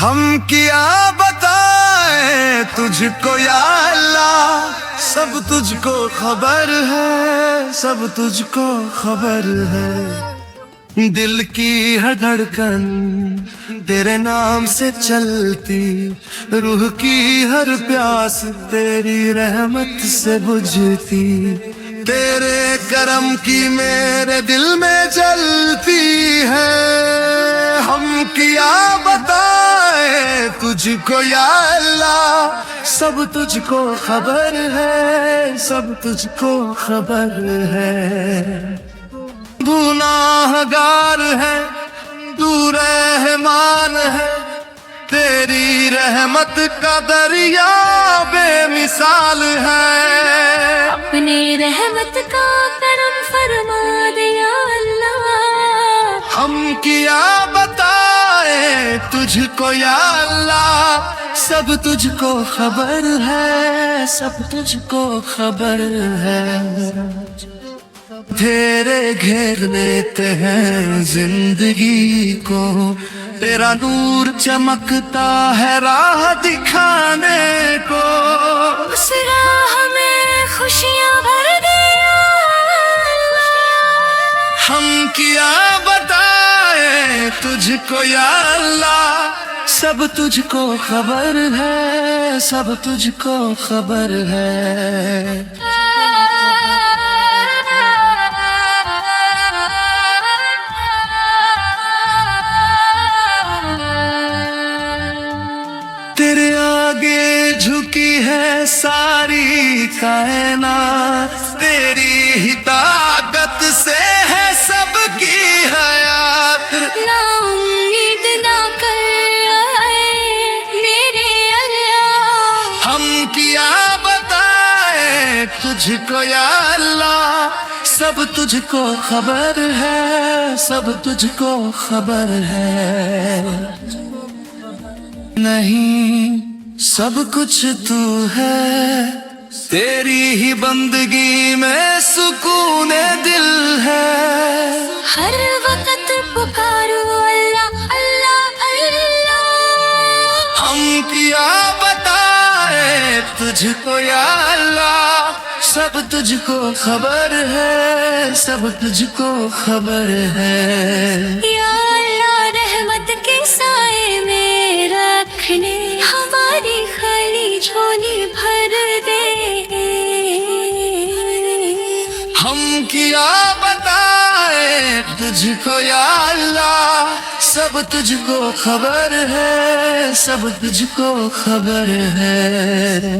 ہم کیا بتائیں تجھ کو یا اللہ، سب تجھ کو خبر ہے، سب تجھ کو خبر ہے۔ دل کی ہر دھڑکن تیرے نام سے چلتی، روح کی ہر پیاس تیری رحمت سے بجھتی، تیرے کرم کی میرے دل میں جلتی ہے۔ ہم کیا بتائیں تجھ کو یا اللہ، سب تجھ کو خبر ہے، سب تجھ کو خبر ہے۔ گناہ گار ہے تو رحمان ہے، تیری رحمت کا دریا بے مثال ہے۔ اپنے رحمت کا کرم فرما دیا اللہ، ہم کیا بتائیں تجھ کو یا اللہ، سب تجھ کو خبر ہے، سب تجھ کو خبر ہے۔ تیرے گھیر لیتے ہیں زندگی کو، تیرا نور چمکتا ہے راہ دکھانے کو، اس راہ میں خوشیاں بھر دیا۔ ہم کیا بتائیں تجھ کو یا اللہ، سب تجھ کو خبر ہے، سب تجھ کو خبر ہے۔ تیرے آگے جھکی ہے ساری کائنات، تیری ہی طاقت سے ہے سب کی حیات۔ نا امید نہ کر میرے اللہ، ہم کیا بتائیں تجھ کو یا اللہ، سب تجھ کو خبر ہے، سب تجھ کو خبر ہے۔ نہیں سب کچھ تو ہے، تیری ہی بندگی میں سکون دل ہے۔ ہر وقت پکارو اللہ اللہ اللہ، ہم کیا بتائیں تجھ کو یا اللہ، سب تجھ کو خبر ہے، سب تجھ کو خبر ہے۔ یا اللہ رحمت کے سائے میں رکھنے ہماری خالی جھولی بھر دے۔ ہم کیا بتائیں تجھ کو یا اللہ، سب تجھ کو خبر ہے، سب تجھ کو خبر ہے۔